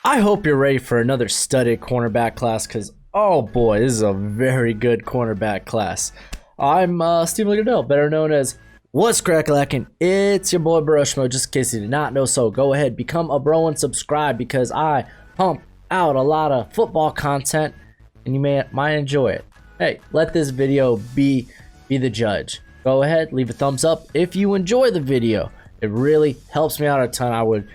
I hope you're ready for another studded cornerback class because, oh boy, this is a very good cornerback class. I'm Stephen Goodell, better known as What's Crackalackin'. It's your boy Barushmo, just in case you did not know. So go ahead, become a bro and subscribe because I pump out a lot of football content and you might enjoy it. Hey, let this video be the judge. Go ahead, leave a thumbs up if you enjoy the video. It really helps me out a ton.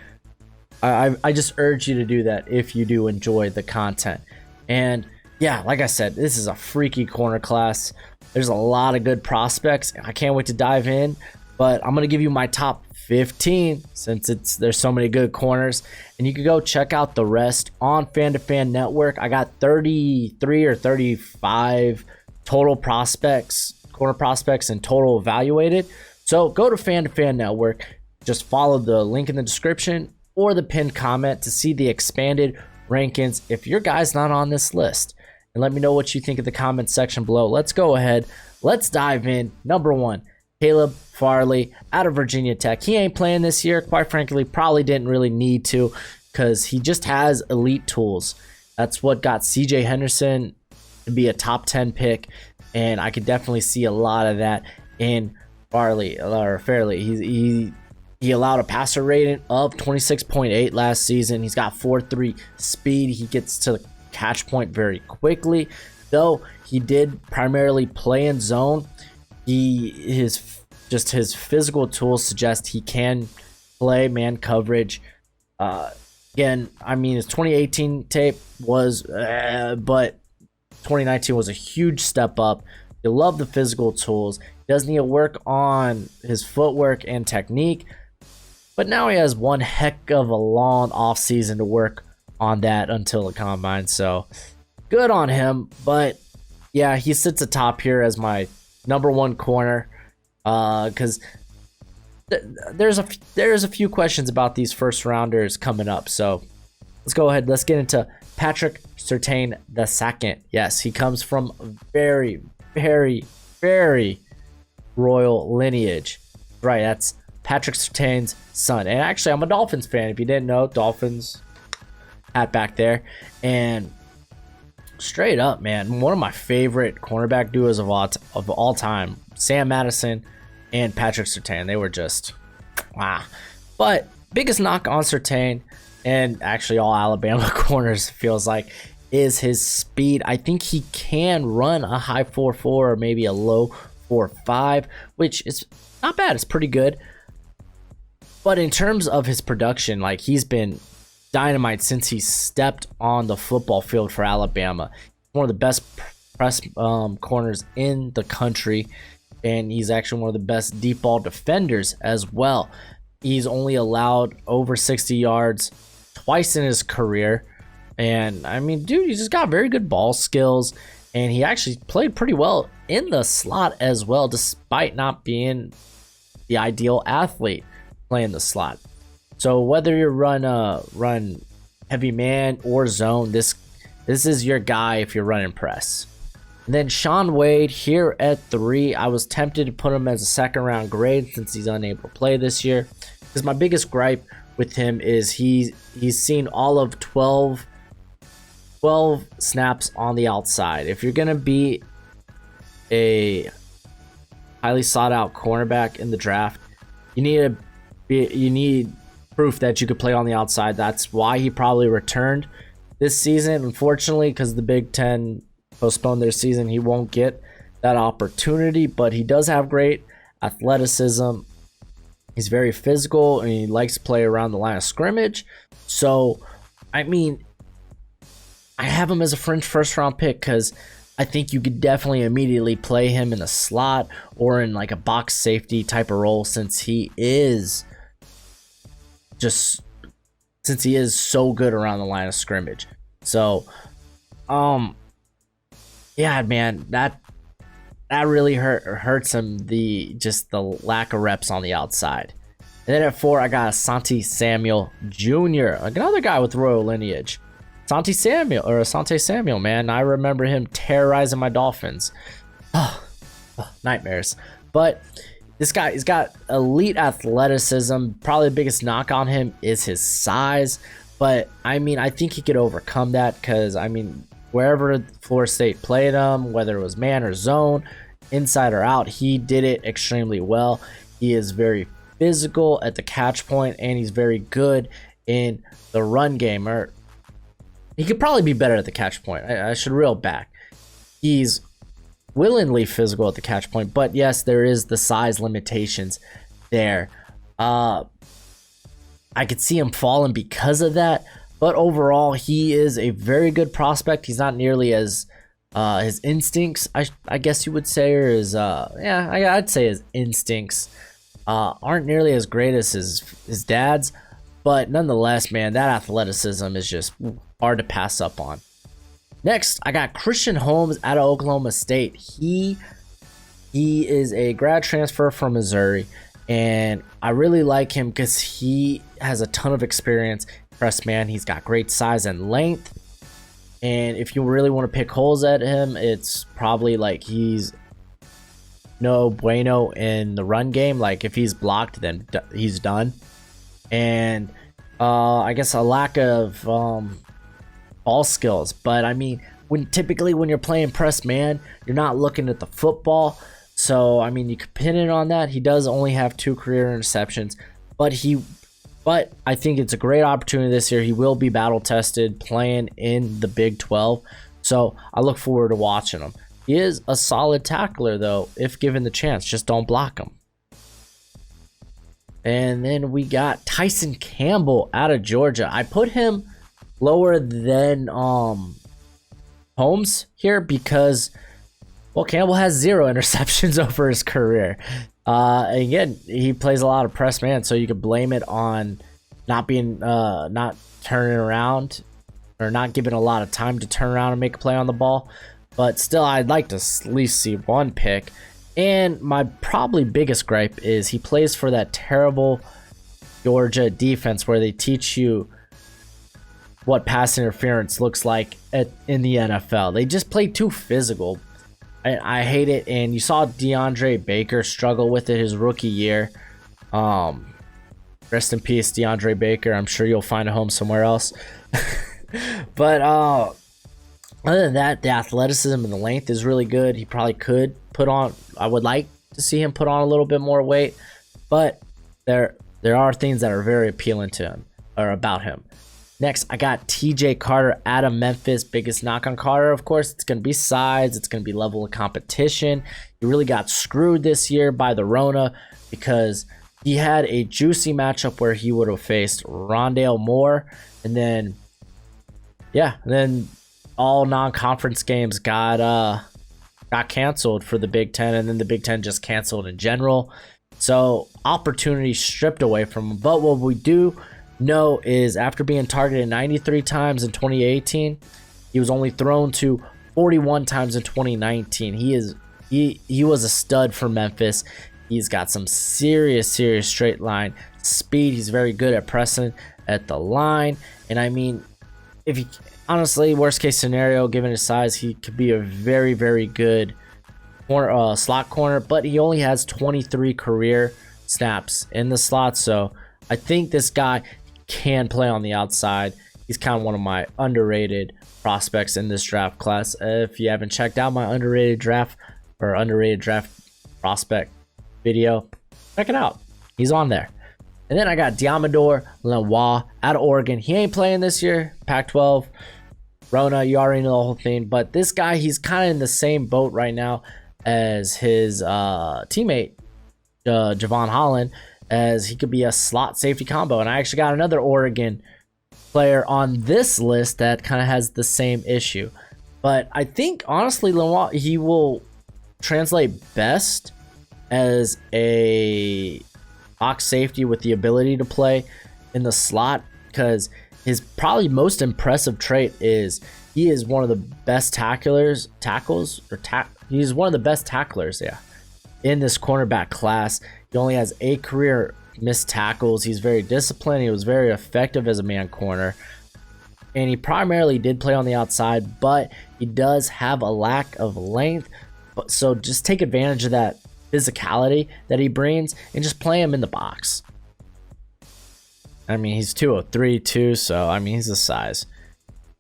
I just urge you to do that if you do enjoy the content. And yeah, like I said, this is a freaky corner class. There's a lot of good prospects. I can't wait to dive in, but I'm gonna give you my top 15 since there's so many good corners, and you can go check out the rest on Fan to Fan Network. I got 33 or 35 total prospects, corner prospects in total evaluated. So go to Fan to Fan Network, just follow the link in the description or the pinned comment to see the expanded rankings if your guy's not on this list. And let me know what you think in the comment section below. Let's go ahead. Let's dive in. Number 1, Caleb Farley out of Virginia Tech. He ain't playing this year. Quite frankly, probably didn't really need to because he just has elite tools. That's what got CJ Henderson to be a top 10 pick. And I could definitely see a lot of that in Farley or Fairley. He allowed a passer rating of 26.8 last season. He's got 4.3 speed. He gets to the catch point very quickly. Though he did primarily play in zone, his physical tools suggest he can play man coverage. Again, I mean, his 2018 tape was, but 2019 was a huge step up. You love the physical tools. He does need to work on his footwork and technique, but now he has one heck of a long off season to work on that until the combine. So good on him. But yeah, he sits atop here as my number 1 corner because there's a few questions about these first rounders coming up. So let's go ahead. Let's get into Patrick Surtain II. Yes, he comes from very, very, very royal lineage. Right, that's Patrick Surtain's son. And actually, I'm a Dolphins fan. If you didn't know, Dolphins hat back there. And straight up, man, one of my favorite cornerback duos of all time, Sam Madison and Patrick Surtain. They were just wow. But biggest knock on Surtain, and actually all Alabama corners feels like, is his speed. I think he can run a high 4.4 or maybe a low 4.5, which is not bad. It's pretty good. But in terms of his production, like, he's been dynamite since he stepped on the football field for Alabama. One of the best press corners in the country, and he's actually one of the best deep ball defenders as well. He's only allowed over 60 yards twice in his career, and I mean, dude, he's just got very good ball skills, and he actually played pretty well in the slot as well, despite not being the ideal athlete playing the slot. So whether you run heavy man or zone, this is your guy if you're running press. And then Sean Wade here at 3. I was tempted to put him as a second round grade since he's unable to play this year, because my biggest gripe with him is he's seen all of 12 snaps on the outside. If you're gonna be a highly sought out cornerback in the draft, you need proof that you could play on the outside. That's why he probably returned this season. Unfortunately, because the Big Ten postponed their season, he won't get that opportunity, but he does have great athleticism. He's very physical, and he likes to play around the line of scrimmage. So, I mean, I have him as a fringe first round pick because I think you could definitely immediately play him in the slot or in like a box safety type of role, since he is so good around the line of scrimmage. So yeah, man, that really hurts him, the lack of reps on the outside. And then at 4, I got Asante Samuel Jr., another guy with royal lineage. Asante Samuel, man, I remember him terrorizing my Dolphins. Nightmares. But this guy, he's got elite athleticism. Probably the biggest knock on him is his size, But I mean, I think he could overcome that because I mean, wherever Florida State played him, whether it was man or zone, inside or out, he did it extremely well. He is very physical at the catch point, and he's very good in the run game. Or he could probably be better at the catch point. I should reel back. He's willingly physical at the catch point, but yes, there is the size limitations there. I could see him falling because of that, but overall, he is a very good prospect. He's not nearly as his instincts, I guess you would say, or his I'd say his instincts aren't nearly as great as his dad's, but nonetheless, man, that athleticism is just hard to pass up on. Next, I got Christian Holmes out of Oklahoma State. He is a grad transfer from Missouri, and I really like him because he has a ton of experience. Press man, he's got great size and length. And if you really want to pick holes at him, it's probably like he's no bueno in the run game. Like if he's blocked, then he's done. And I guess a lack of ball skills. But I mean, when you're playing press man, you're not looking at the football. So I mean, you could pin it on that. He does only have 2 career interceptions, but I think it's a great opportunity this year. He will be battle tested playing in the Big 12. So I look forward to watching him. He is a solid tackler though, if given the chance. Just don't block him. And then we got Tyson Campbell out of Georgia. I put him lower than Holmes here because, well, Campbell has 0 interceptions over his career. Again, he plays a lot of press man, so you could blame it on not turning around or not giving a lot of time to turn around and make a play on the ball. But still, I'd like to at least see 1 pick. And my probably biggest gripe is he plays for that terrible Georgia defense where they teach you what pass interference looks like in the NFL. They just play too physical. I hate it, and you saw DeAndre Baker struggle with it his rookie year. Rest in peace, DeAndre Baker. I'm sure you'll find a home somewhere else. But other than that, the athleticism and the length is really good. He probably could put on, I would like to see him put on a little bit more weight, but there are things that are very appealing to him or about him. Next, I got TJ Carter out of Memphis. Biggest knock on Carter, of course, it's going to be size. It's going to be level of competition. He really got screwed this year by the Rona because he had a juicy matchup where he would have faced Rondale Moore. And then, all non-conference games got canceled for the Big Ten. And then the Big Ten just canceled in general. So, opportunity stripped away from him. But what we do know is after being targeted 93 times in 2018, he was only thrown to 41 times in 2019. He was a stud for Memphis. He's got some serious straight line speed. He's very good at pressing at the line. And I mean, if he honestly, worst case scenario, given his size, he could be a very good corner, slot corner, but he only has 23 career snaps in the slot. So I think this guy can play on the outside. He's kind of one of my underrated prospects in this draft class. If you haven't checked out my underrated draft prospect video, check it out. He's on there. And then I got DEOMMODORE LENOIR out of Oregon. He ain't playing this year. Pac-12, Rona, you already know the whole thing. But this guy, he's kind of in the same boat right now as his teammate, Javon Holland, as he could be a slot safety combo. And I actually got another Oregon player on this list that kind of has the same issue. But I think, honestly, LENOIR, he will translate best as a box safety with the ability to play in the slot, because his probably most impressive trait is he is one of the best he's one of the best tacklers, in this cornerback class. He only has 8 career missed tackles. He's very disciplined. He was very effective as a man corner. And he primarily did play on the outside, but he does have a lack of length. So just take advantage of that physicality that he brings and just play him in the box. I mean, he's 203 too, so I mean, he's a size.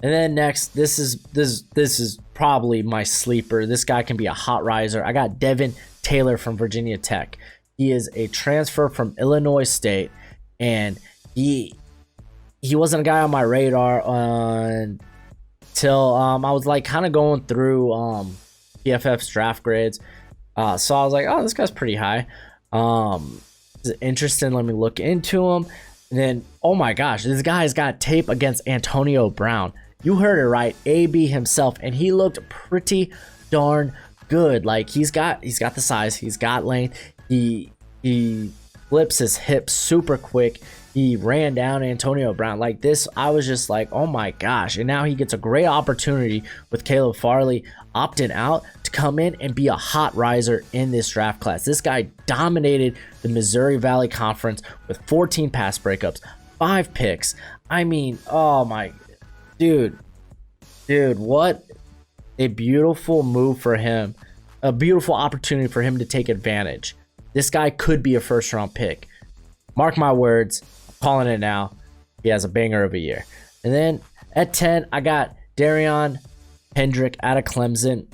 And then next, this is probably my sleeper. This guy can be a hot riser. I got Devin Taylor from Virginia Tech. He is a transfer from Illinois State, and he wasn't a guy on my radar until I was like kind of going through PFF's draft grades. So I was like, oh, this guy's pretty high. This is interesting. Let me look into him. And then, oh my gosh, this guy's got tape against Antonio Brown. You heard it right, AB himself, and he looked pretty darn good. Like he's got the size, he's got length. He flips his hips super quick. He ran down Antonio Brown like this. I was just like, oh my gosh. And now he gets a great opportunity with Caleb Farley opting out to come in and be a hot riser in this draft class. This guy dominated the Missouri Valley Conference with 14 pass breakups, 5 picks. I mean, oh my, dude, what a beautiful move for him. A beautiful opportunity for him to take advantage. This guy could be a first round pick. Mark my words, I'm calling it now. He has a banger of a year. And then at 10, I got DERION KENDRICK out of Clemson.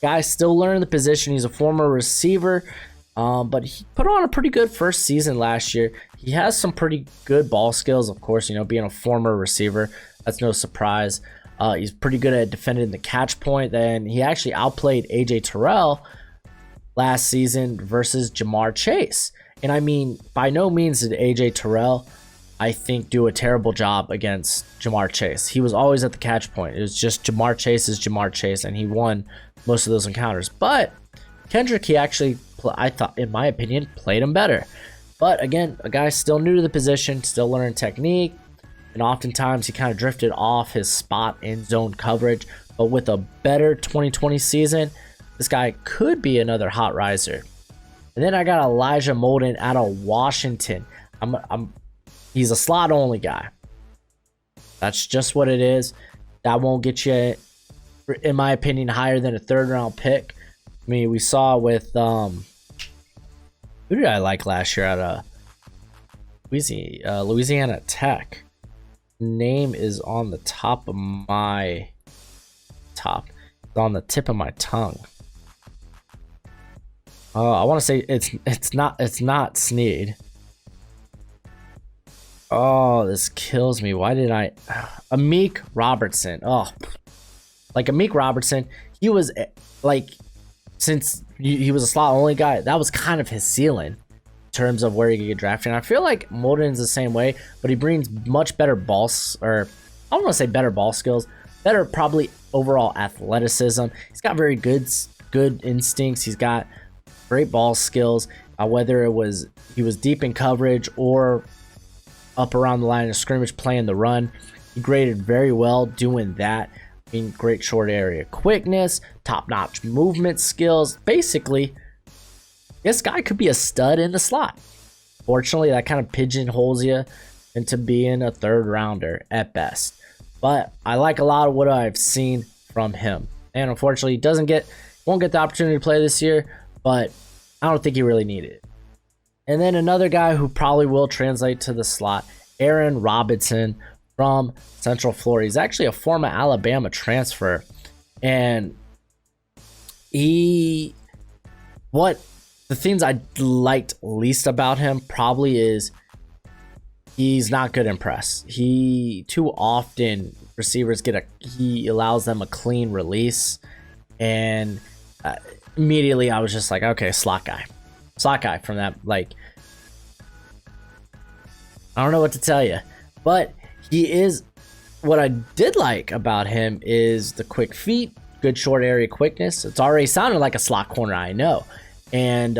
Guy still learning the position. He's a former receiver, but he put on a pretty good first season last year. He has some pretty good ball skills, of course, being a former receiver. That's no surprise. He's pretty good at defending the catch point. Then he actually outplayed AJ Terrell last season versus Jamar Chase. And I mean, by no means did AJ Terrell, I think, do a terrible job against Jamar Chase. He was always at the catch point. It was just Jamar Chase is Jamar Chase, and he won most of those encounters. But KENDRICK, he actually, I thought, in my opinion, played him better. But again, a guy still new to the position, still learning technique, and oftentimes he kind of drifted off his spot in zone coverage. But with a better 2020 season, this guy could be another hot riser. And then I got Elijah Molden out of Washington. He's a slot only guy. That's just what it is. That won't get you, in my opinion, higher than a 3rd round pick. I mean, we saw with who did I like last year out of Louisiana Tech? Name is on the top of my It's on the tip of my tongue. I want to say it's not Snead. Oh, this kills me. Why did I? Amik Robertson. Oh, like Amik Robertson. He was like, since he was a slot only guy, that was kind of his ceiling in terms of where he could get drafted. And I feel like Molden's the same way, but he brings much better balls, or I don't want to say better ball skills, better probably overall athleticism. He's got very good instincts. He's got great ball skills. Whether he was deep in coverage or up around the line of scrimmage playing the run, he graded very well doing that. I mean, great short area quickness, top-notch movement skills. Basically, this guy could be a stud in the slot. Fortunately, that kind of pigeonholes you into being a 3rd rounder at best. But I like a lot of what I've seen from him. And unfortunately, he won't get the opportunity to play this year, but I don't think he really needed it. And then another guy who probably will translate to the slot, Aaron Robinson from Central Florida. He's actually a former Alabama transfer. And the things I liked least about him probably is he's not good in press. Too often receivers he allows them a clean release. And immediately I was just like, okay, slot guy from that. Like, I don't know what to tell you, but what I did like about him is the quick feet, good short area quickness. It's already sounded like a slot corner, I know. And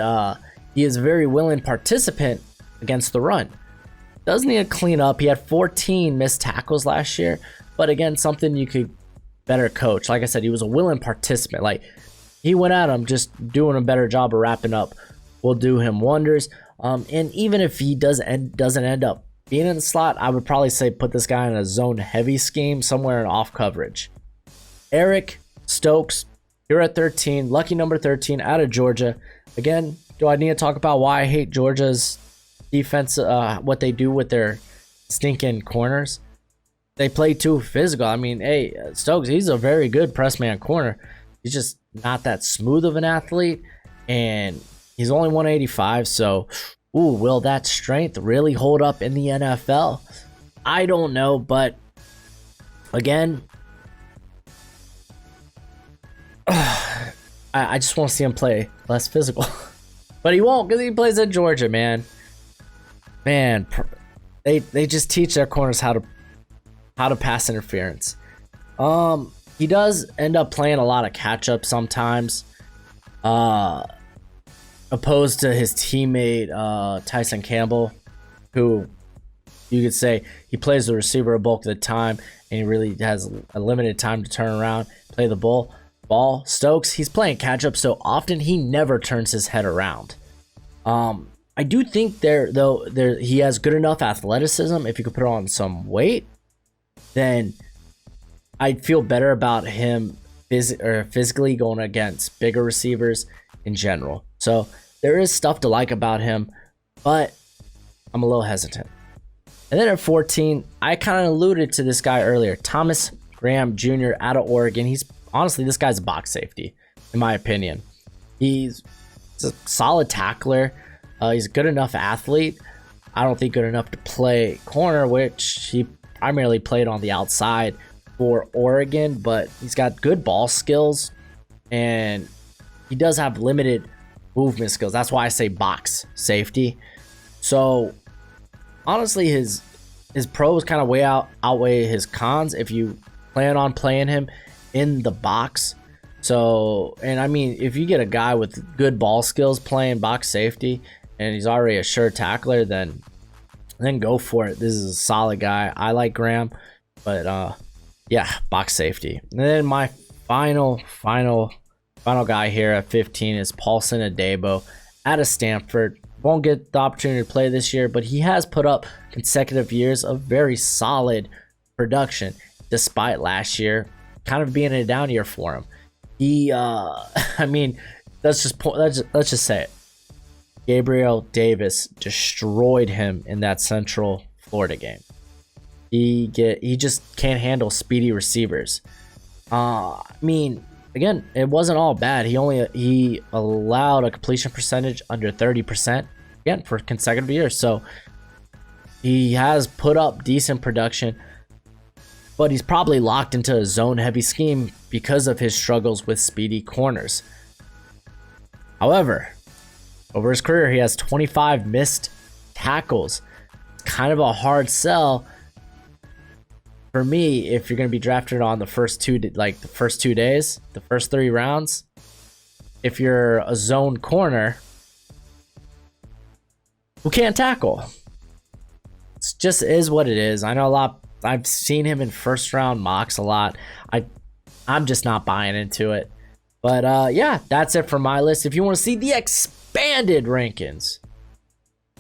he is a very willing participant against the run. Does need to clean up. He had 14 missed tackles last year, but again, something you could better coach. Like I said, he was a willing participant. Like, he went at him, just doing a better job of wrapping up will do him wonders. And even if he doesn't end up being in the slot, I would probably say put this guy in a zone heavy scheme somewhere in off coverage. Eric Stokes, you're at 13, lucky number 13 out of Georgia. Again, do I need to talk about why I hate Georgia's defense, what they do with their stinking corners. They play too physical. I mean, hey, Stokes, he's a very good press man corner. He's just not that smooth of an athlete, and he's only 185. So, ooh, will that strength really hold up in the NFL? I don't know, but again, I just want to see him play less physical. But he won't, because he plays at Georgia, man. Man, they just teach their corners how to pass interference. He does end up playing a lot of catch up sometimes, opposed to his teammate Tyson Campbell, who you could say he plays the receiver a bulk of the time, and he really has a limited time to turn around, play the ball. Stokes, he's playing catch up so often he never turns his head around. I do think he has good enough athleticism. If you could put on some weight, then I'd feel better about him physically going against bigger receivers in general. So there is stuff to like about him, but I'm a little hesitant. And then at 14, I kind of alluded to this guy earlier, Thomas Graham Jr. out of Oregon. He's honestly, this guy's a box safety, in my opinion. He's a solid tackler. He's a good enough athlete. I don't think good enough to play corner, which he primarily played on the outside for Oregon, but he's got good ball skills, and he does have limited movement skills. That's why I say box safety. So honestly, his pros kind of outweigh his cons if you plan on playing him in the box. So, and I mean, if you get a guy with good ball skills playing box safety and he's already a sure tackler, then go for it. This is a solid guy. I like Graham, but yeah, box safety. And then my final guy here at 15 is Paulson Adebo out of Stanford. Won't get the opportunity to play this year, but he has put up consecutive years of very solid production, despite last year kind of being a down year for him. He, I mean, let's just say it. Gabriel Davis destroyed him in that Central Florida game. He just can't handle speedy receivers. I mean, again, it wasn't all bad. He allowed a completion percentage under 30% again for consecutive years. So he has put up decent production, but he's probably locked into a zone-heavy scheme because of his struggles with speedy corners. However, over his career, he has 25 missed tackles. It's kind of a hard sell for me if you're going to be drafted on the first 2 days, the first 3 rounds. If you're a zone corner who can't tackle, it just is what it is. I know a lot. I've seen him in first round mocks a lot. I'm just not buying into it. But yeah, that's it for my list. If you want to see the expanded rankings,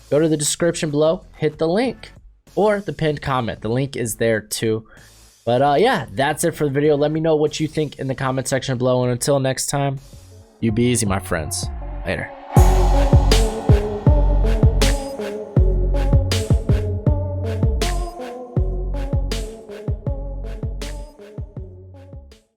go to the description below, hit the link, or the pinned comment. The link is there too. But yeah, that's it for the video. Let me know what you think in the comment section below. And until next time, you be easy, my friends. Later.